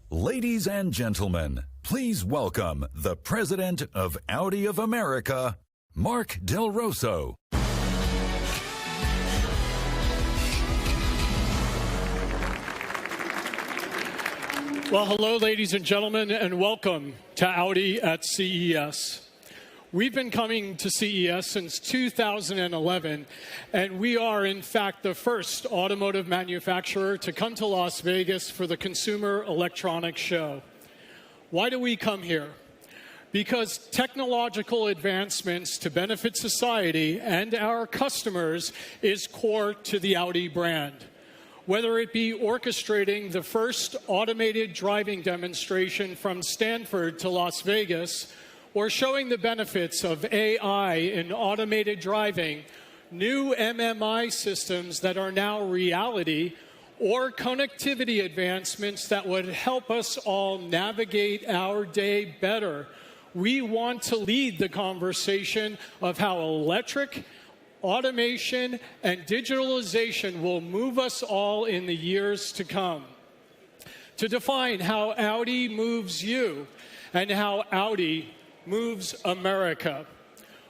Ladies and gentlemen, please welcome the President of Audi of America, Mark Del Rosso. Well, hello, ladies and gentlemen, and welcome to Audi at CES. We've been coming to CES since 2011, and we are, in fact, the first automotive manufacturer to come to Las Vegas for the Consumer Electronics Show. Why do we come here? Because technological advancements to benefit society and our customers is core to the Audi brand. Whether it be orchestrating the first automated driving demonstration from Stanford to Las Vegas, or showing the benefits of AI in automated driving, new MMI systems that are now reality, or connectivity advancements that would help us all navigate our day better, we want to lead the conversation of how electric, automation, and digitalization will move us all in the years to come. To define how Audi moves you and how Audi moves America.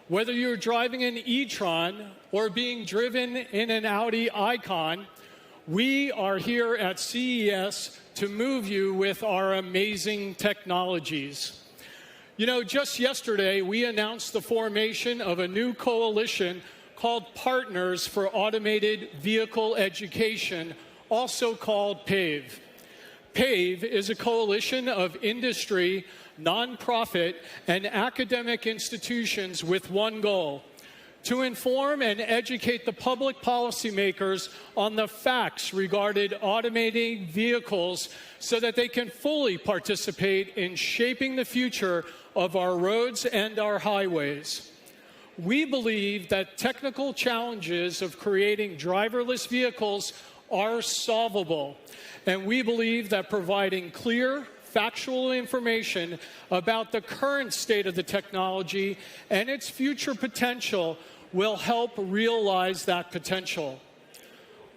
Whether you're driving an Etron or being driven in an Audi icon, we are here at CES to move you with our amazing technologies. You know, just yesterday, we announced the formation of a new coalition called Partners for Automated Vehicle Education, also called PAVE. PAVE is a coalition of industry, nonprofit, and academic institutions with one goal: to inform and educate the public policymakers on the facts regarding automating vehicles so that they can fully participate in shaping the future of our roads and our highways. We believe that technical challenges of creating driverless vehicles are solvable, and we believe that providing clear, factual information about the current state of the technology and its future potential will help realize that potential.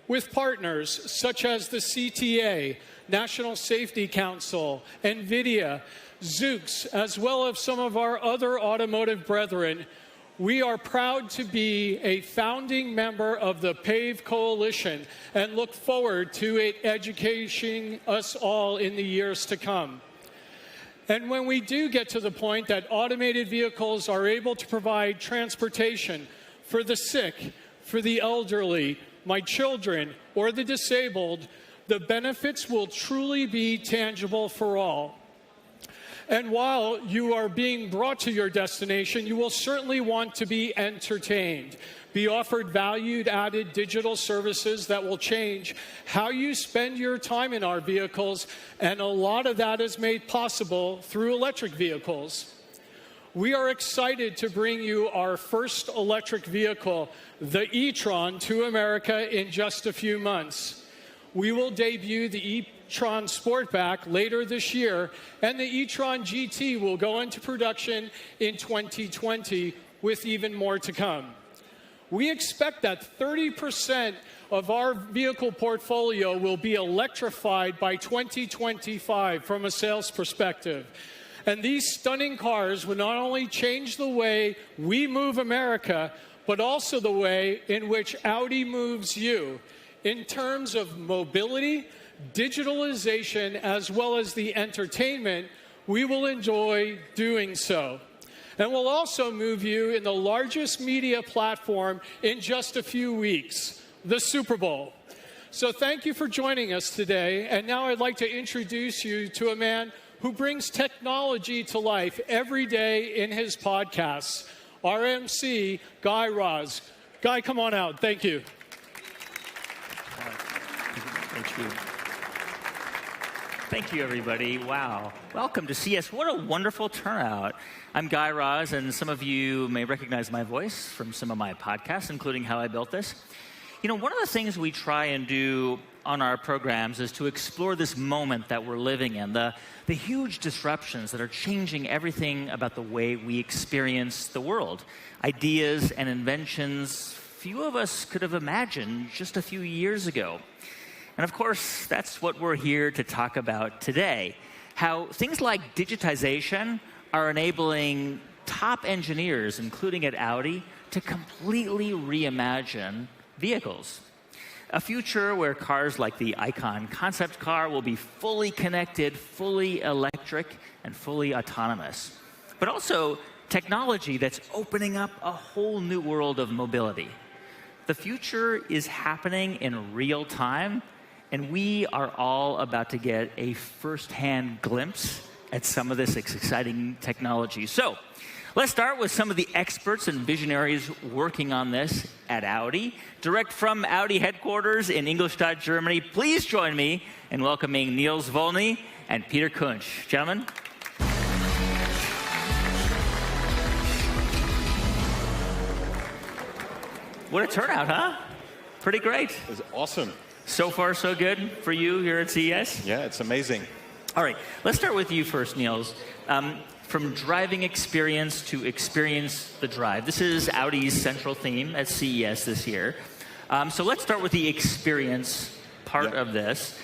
With partners such as the CTA, National Safety Council, NVIDIA, Zoox, as well as some of our other automotive brethren, we are proud to be a founding member of the PAVE Coalition and look forward to it educating us all in the years to come. And when we do get to the point that automated vehicles are able to provide transportation for the sick, for the elderly, my children, or the disabled, the benefits will truly be tangible for all. And while you are being brought to your destination, you will certainly want to be entertained, be offered valued-added digital services that will change how you spend your time in our vehicles, and a lot of that is made possible through electric vehicles. We are excited to bring you our first electric vehicle, the Etron, to America in just a few months. We will debut the Etron Sportback later this year, and the Etron GT will go into production in 2020, with even more to come. We expect that 30% of our vehicle portfolio will be electrified by 2025 from a sales perspective. And these stunning cars will not only change the way we move America, but also the way in which Audi moves you, in terms of mobility, digitalization, as well as the entertainment we will enjoy doing so. And we'll also move you in the largest media platform in just a few weeks, the Super Bowl. So thank you for joining us today. And now I'd like to introduce you to a man who brings technology to life every day in his podcasts, our MC, Guy Raz. Guy, come on out. Thank you. Thank you. Thank you, everybody. Wow. Welcome to CES. What a wonderful turnout. I'm Guy Raz, and some of you may recognize my voice from some of my podcasts, including How I Built This. You know, one of the things we try and do on our programs is to explore this moment that we're living in, the huge disruptions that are changing everything about the way we experience the world. Ideas and inventions few of us could have imagined just a few years ago. And of course, that's what we're here to talk about today. How things like digitization are enabling top engineers, including at Audi, to completely reimagine vehicles. A future where cars like the Icon concept car will be fully connected, fully electric, and fully autonomous. But also technology that's opening up a whole new world of mobility. The future is happening in real time, and we are all about to get a first-hand glimpse at some of this exciting technology. So, let's start with some of the experts and visionaries working on this at Audi. Direct from Audi headquarters in Ingolstadt, Germany, please join me in welcoming Niels Volny and Peter Kunsch. Gentlemen. What a turnout, huh? Pretty great. It's awesome. So far, so good for you here at CES? Yeah, it's amazing. All right, let's start with you first, Niels. From driving experience to experience the drive. This is Audi's central theme at CES this year. So let's start with the experience part of this.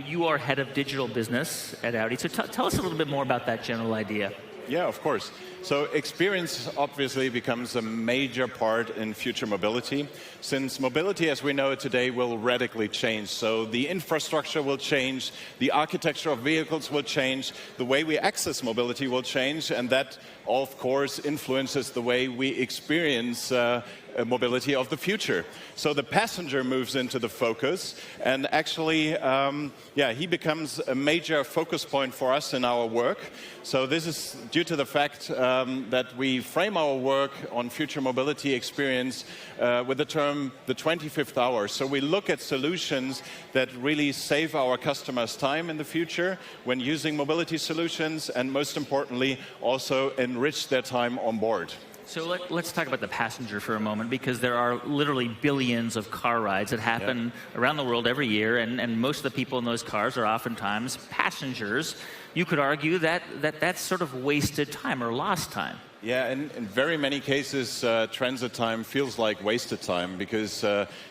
You are head of digital business at Audi. So tell us a little bit more about that general idea. Yeah, of course. So experience obviously becomes a major part in future mobility, since mobility as we know it today will radically change. So the infrastructure will change, the architecture of vehicles will change, the way we access mobility will change, and that of course influences the way we experience mobility of the future. So the passenger moves into the focus, and actually, he becomes a major focus point for us in our work. So this is due to the fact that we frame our work on future mobility experience with the term the 25th hour. So we look at solutions that really save our customers time in the future when using mobility solutions, and most importantly, also enrich their time on board. So let's talk about the passenger for a moment, because there are literally billions of car rides that happen around the world every year, and most of the people in those cars are oftentimes passengers. You could argue that that's sort of wasted time or lost time. Yeah, in very many cases, transit time feels like wasted time, because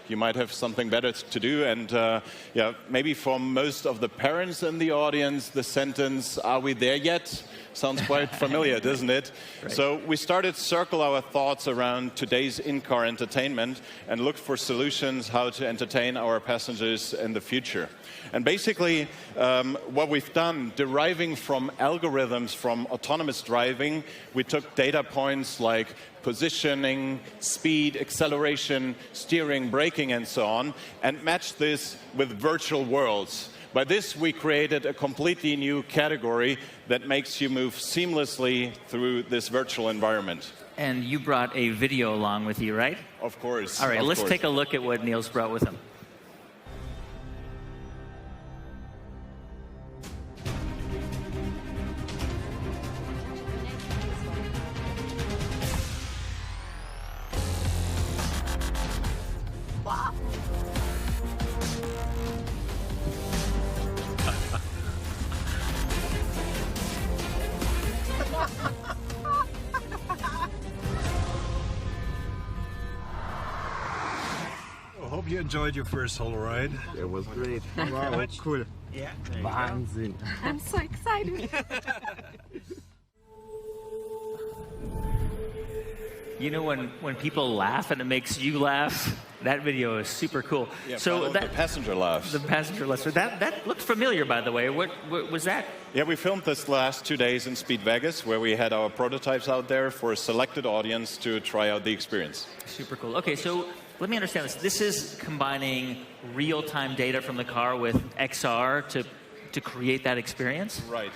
you might have something better to do. And maybe for most of the parents in the audience, the sentence, "Are we there yet?" sounds quite familiar, doesn't it? Right. So we started to circle our thoughts around today's in-car entertainment and look for solutions how to entertain our passengers in the future. And basically, what we've done, deriving from algorithms from autonomous driving, we took data points like positioning, speed, acceleration, steering, braking, and so on, and matched this with virtual worlds. By this, we created a completely new category that makes you move seamlessly through this virtual environment. And you brought a video along with you, right? Of course. All right, let's course. take a look at what Niels brought with him. Hope you enjoyed your first solo ride. It was great. Wow, cool. Yeah. Wahnsinn. I'm so excited. You know, when people laugh and it makes you laugh, that video is super cool. Yeah, so the passenger laughs. The passenger laughs. So that looked familiar, by the way. What was that? Yeah, we filmed this last 2 days in Speed Vegas, where we had our prototypes out there for a selected audience to try out the experience. Super cool. Okay, so let me understand this. This is combining real-time data from the car with XR to create that experience? Right.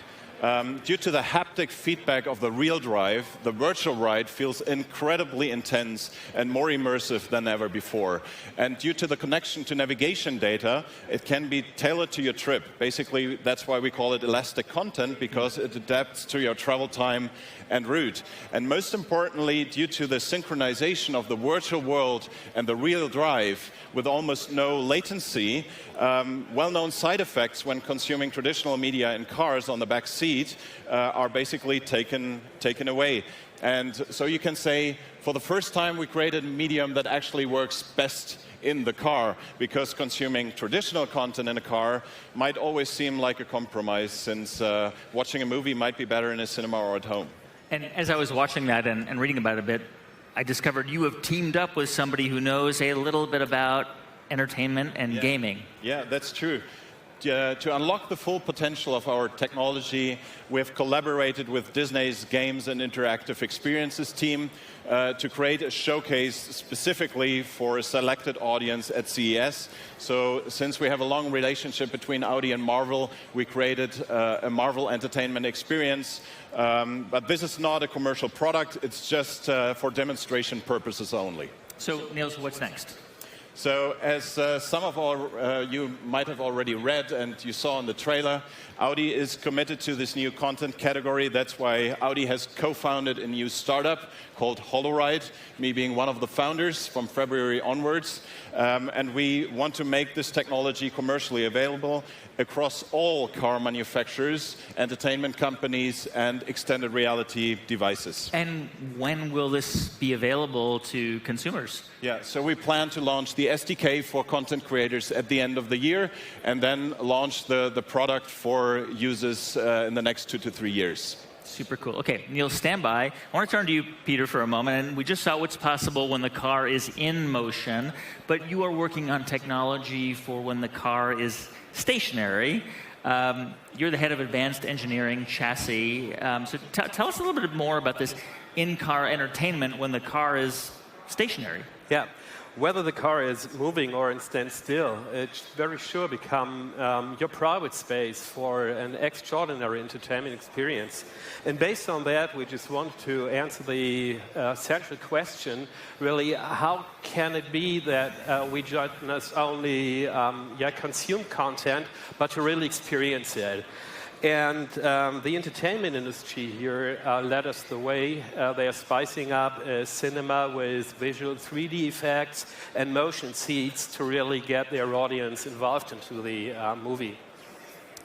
Due to the haptic feedback of the real drive, the virtual ride feels incredibly intense and more immersive than ever before. And due to the connection to navigation data, it can be tailored to your trip. Basically, that's why we call it elastic content, because it adapts to your travel time and route. And most importantly, due to the synchronization of the virtual world and the real drive with almost no latency, well-known side effects when consuming traditional media in cars on the back seat speed are basically taken away. And so you can say, for the first time, we created a medium that actually works best in the car, because consuming traditional content in a car might always seem like a compromise, since watching a movie might be better in a cinema or at home. And as I was watching that and reading about it a bit, I discovered you have teamed up with somebody who knows a little bit about entertainment and gaming. Yeah, that's true. To unlock the full potential of our technology, we've collaborated with Disney's Games and Interactive Experiences team to create a showcase specifically for a selected audience at CES. So since we have a long relationship between Audi and Marvel, we created a Marvel entertainment experience. But this is not a commercial product. It's just for demonstration purposes only. So, Niels, what's next? So as some of you might have already read and you saw in the trailer, Audi is committed to this new content category. That's why Audi has co-founded a new startup called HoloRide, me being one of the founders from February onwards. And we want to make this technology commercially available across all car manufacturers, entertainment companies, and extended reality devices. And when will this be available to consumers? Yeah, so we plan to launch the SDK for content creators at the end of the year, and then launch the product for users in the next 2 to 3 years. Super cool. Okay, Niels, stand by. I want to turn to you, Peter, for a moment. And we just saw what's possible when the car is in motion, but you are working on technology for when the car is stationary. You're the head of advanced engineering chassis. So tell us a little bit more about this in-car entertainment when the car is stationary. Yeah. Whether the car is moving or in standstill, it very sure become your private space for an extraordinary entertainment experience. And based on that, we just want to answer the central question, really, how can it be that we just not only consume content, but to really experience it? And the entertainment industry here led us the way. They are spicing up cinema with visual 3D effects and motion seats to really get their audience involved into the movie.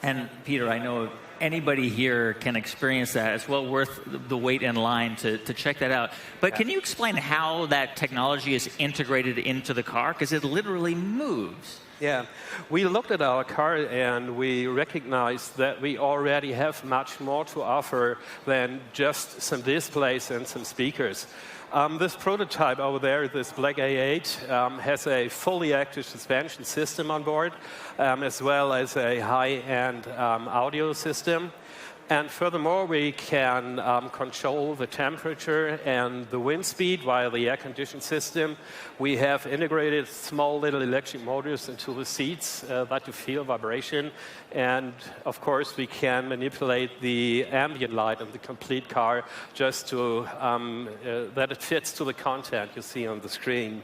And Peter, I know anybody here can experience that. It's well worth the wait in line to check that out. But can you explain how that technology is integrated into the car? Because it literally moves. Yeah, we looked at our car and we recognized that we already have much more to offer than just some displays and some speakers. This prototype over there, this black A8, has a fully active suspension system on board, as well as a high-end audio system. And furthermore, we can control the temperature and the wind speed via the air conditioning system. We have integrated small little electric motors into the seats that you feel vibration. And of course, we can manipulate the ambient light of the complete car just to that it fits to the content you see on the screen.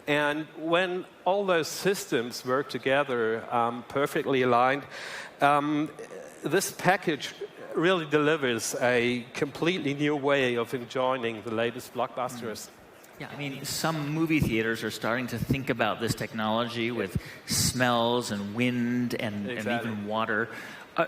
And when all those systems work together, perfectly aligned, this package really delivers a completely new way of enjoying the latest blockbusters. Yeah, I mean, some movie theaters are starting to think about this technology with smells and wind and even water.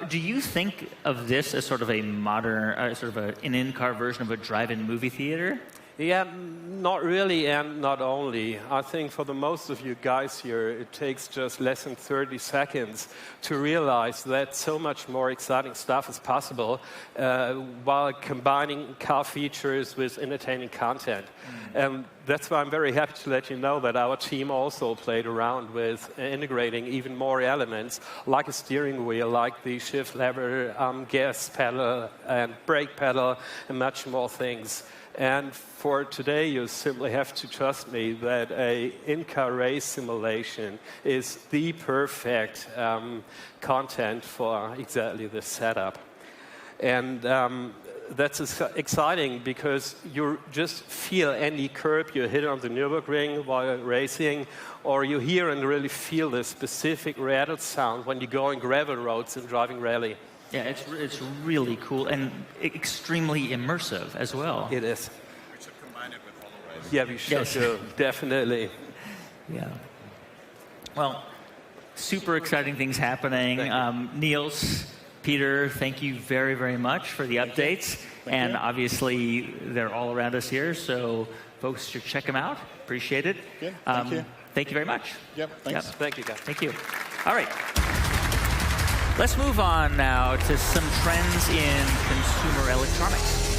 Do you think of this as sort of a modern, sort of an in-car version of a drive-in movie theater? Yeah, not really and not only. I think for the most of you guys here, it takes just less than 30 seconds to realize that so much more exciting stuff is possible while combining car features with entertaining content. And that's why I'm very happy to let you know that our team also played around with integrating even more elements, like a steering wheel, like the shift lever, gas pedal, and brake pedal, and much more things. And for today, you simply have to trust me that a in-car race simulation is the perfect content for exactly this setup. And that's exciting because you just feel any curb you hit on the Nürburgring while racing, or you hear and really feel the specific rattle sound when you go on gravel roads and driving rally. Yeah, it's really cool and extremely immersive as well. It is. We should combine it with HoloRide. Yeah, we should do, definitely. Yeah. Well, super exciting things happening. Niels, Peter, thank you very, very much for the updates. And obviously, they're all around us here, so folks should check them out. Appreciate it. Yeah, thank you. Thank you very much. Yep, thanks. Yep. Thank you, guys. Thank you. All right. Let's move on now to some trends in consumer electronics.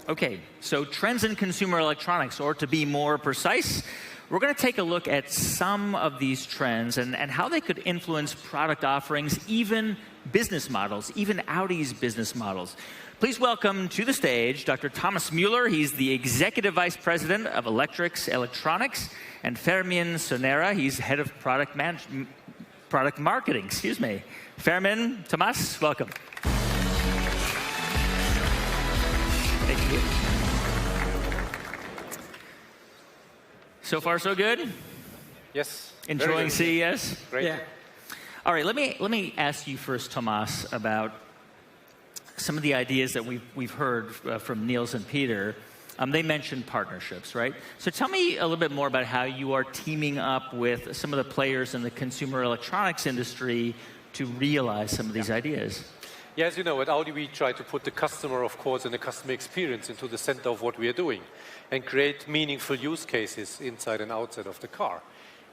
Okay, so trends in consumer electronics, or to be more precise, we're going to take a look at some of these trends and how they could influence product offerings, even business models, even Audi's business models. Please welcome to the stage Dr. Thomas Mueller. He's the Executive Vice President of Electrics Electronics, and Fermin Sonera. He's Head of Product Marketing. Fermin, Thomas, welcome. Thank you. So far, so good? Yes. Enjoying CES? Great. Yeah. All right, let me ask you first, Thomas, about some of the ideas that we've heard from Niels and Peter. They mentioned partnerships, right? So tell me a little bit more about how you are teaming up with some of the players in the consumer electronics industry to realize some of these ideas. Yeah, as you know, at Audi we try to put the customer, of course, and the customer experience into the center of what we are doing and create meaningful use cases inside and outside of the car.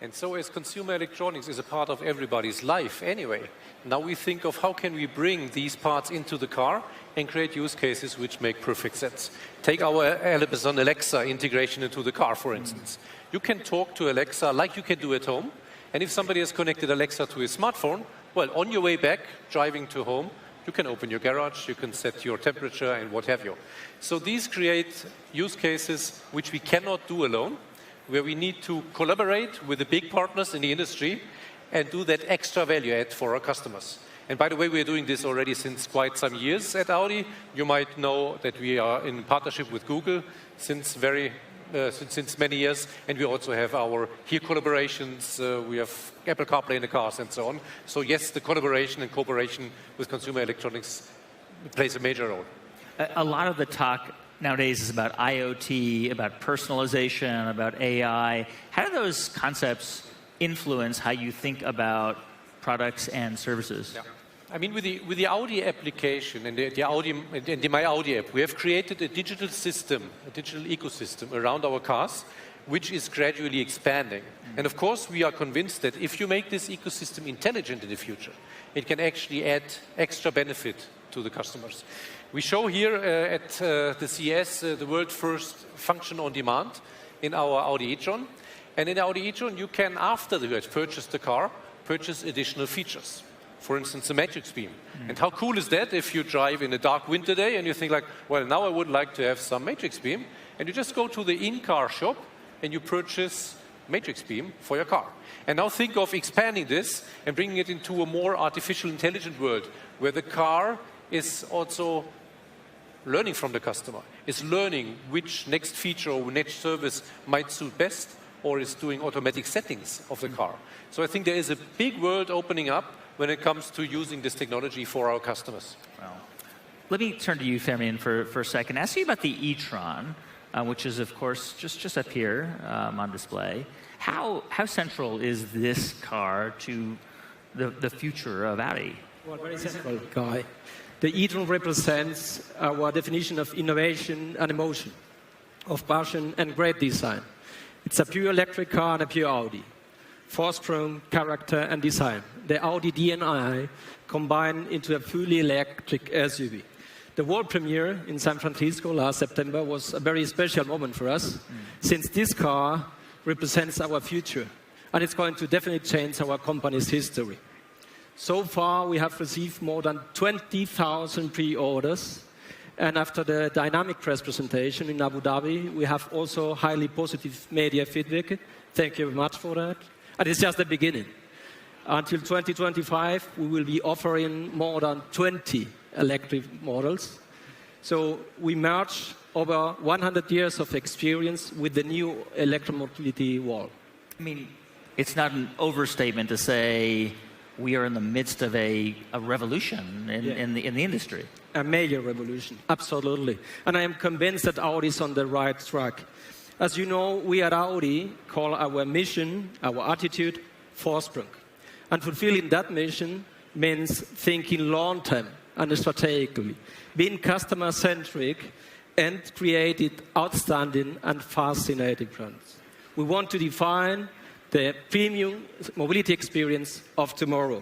And so as consumer electronics is a part of everybody's life anyway, now we think of how can we bring these parts into the car and create use cases which make perfect sense. Take our Amazon Alexa integration into the car, for instance. You can talk to Alexa like you can do at home, and if somebody has connected Alexa to his smartphone, well, on your way back, driving to home, you can open your garage, you can set your temperature and what have you. So these create use cases which we cannot do alone, where we need to collaborate with the big partners in the industry and do that extra value add for our customers. And by the way, we are doing this already since quite some years at Audi. You might know that we are in partnership with Google since many years, and we also have our HERE collaborations. We have Apple CarPlay in the cars and so on. So yes, the collaboration and cooperation with consumer electronics plays a major role. A lot of the talk nowadays is about IoT, about personalization, about AI. How do those concepts influence how you think about products and services? Yeah. I mean, with the Audi application and the My Audi app, we have created a digital system, a digital ecosystem around our cars, which is gradually expanding. And of course, we are convinced that if you make this ecosystem intelligent in the future, it can actually add extra benefit to the customers. We show here at the CES the world's first function on demand in our Audi e-tron. And in Audi e-tron, you can, after you have purchased the car, purchase additional features. For instance, a matrix beam. And how cool is that if you drive in a dark winter day and you think like, well, now I would like to have some matrix beam. And you just go to the in-car shop and you purchase matrix beam for your car. And now think of expanding this and bringing it into a more artificial intelligent world where the car is also learning from the customer, is learning which next feature or next service might suit best, or is doing automatic settings of the car. So I think there is a big world opening up when it comes to using this technology for our customers. Wow. Let me turn to you, Fermin, for a second. Ask you about the e-tron, which is, of course, just up here on display. How central is this car to the future of Audi? Well, very central, Guy. The e-tron represents our definition of innovation and emotion, of passion and great design. It's a pure electric car and a pure Audi. Force-prone character and design. The Audi DNA combined into a fully electric SUV. The world premiere in San Francisco last September was a very special moment for us, since this car represents our future, and it's going to definitely change our company's history. So far, we have received more than 20,000 pre-orders, and after the dynamic press presentation in Abu Dhabi, we have also highly positive media feedback. Thank you very much for that. And it's just the beginning. Until 2025, we will be offering more than 20 electric models. So we merge over 100 years of experience with the new electromobility wall. I mean, it's not an overstatement to say we are in the midst of a revolution in the industry. A major revolution, absolutely. And I am convinced that Audi is on the right track. As you know, we at Audi call our mission, our attitude, Vorsprung. And fulfilling that mission means thinking long-term and strategically, being customer-centric, and creating outstanding and fascinating brands. We want to define the premium mobility experience of tomorrow.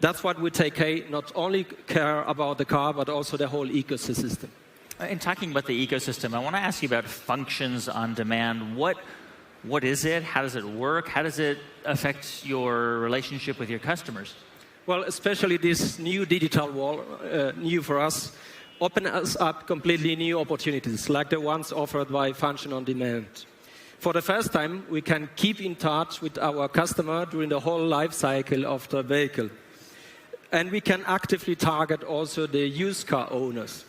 That's what we take not only care about the car, but also the whole ecosystem. In talking about the ecosystem, I want to ask you about functions on demand. What is it? How does it work? How does it affect your relationship with your customers? Well, especially this new digital wall, new for us, open us up completely new opportunities, like the ones offered by Function on Demand. For the first time, we can keep in touch with our customer during the whole life cycle of the vehicle. And we can actively target also the used car owners.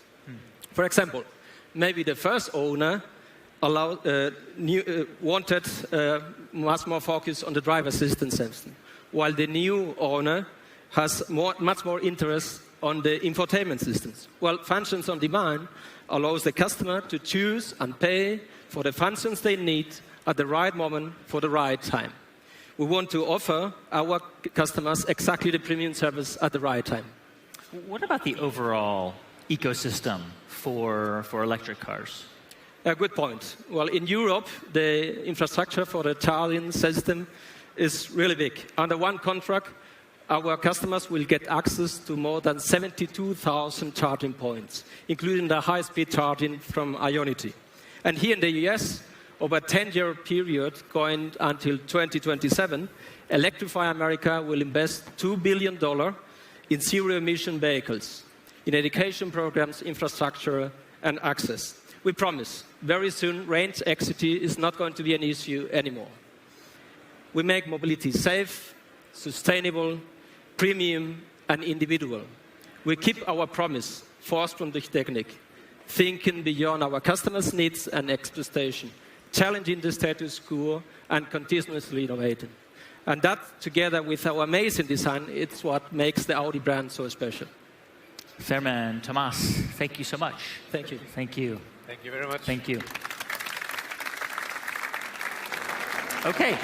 For example, maybe the first owner wanted much more focus on the driver assistance system, while the new owner has much more interest on the infotainment systems. Well, Functions on Demand allows the customer to choose and pay for the functions they need at the right moment for the right time. We want to offer our customers exactly the premium service at the right time. What about the overall ecosystem for electric cars? A good point. Well, in Europe, the infrastructure for the charging system is really big. Under one contract, our customers will get access to more than 72,000 charging points, including the high-speed charging from Ionity. And here in the US, over a 10-year period going until 2027, Electrify America will invest $2 billion in zero-emission vehicles, in education programs, infrastructure, and access. We promise, very soon, range anxiety is not going to be an issue anymore. We make mobility safe, sustainable, premium, and individual. We keep our promise, Vorsprung durch Technik, thinking beyond our customers' needs and expectation, challenging the status quo, and continuously innovating. And that, together with our amazing design, it's what makes the Audi brand so special. Fairman, Tomas, thank you so much. Thank you. Thank you. Thank you very much. Thank you. Okay.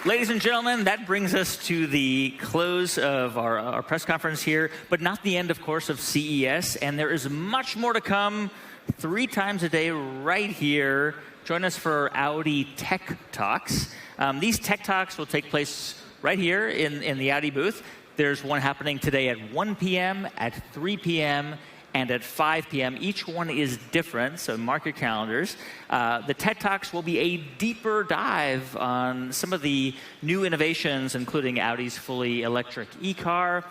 Ladies and gentlemen, that brings us to the close of our press conference here, but not the end, of course, of CES. And there is much more to come 3 times a day right here. Join us for Audi Tech Talks. These Tech Talks will take place right here in the Audi booth. There's one happening today at 1 p.m., at 3 p.m., and at 5 p.m. Each one is different, so mark your calendars. The TED Talks will be a deeper dive on some of the new innovations, including Audi's fully electric e-car,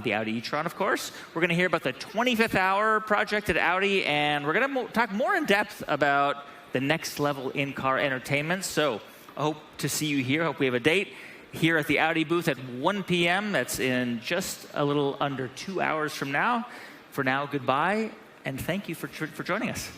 the Audi e-tron, of course. We're going to hear about the 25th hour project at Audi, and we're going to talk more in depth about the next level in-car entertainment. So I hope to see you here. I hope we have a date here at the Audi booth at 1 p.m. That's in just a little under 2 hours from now. For now, goodbye, and thank you for joining us.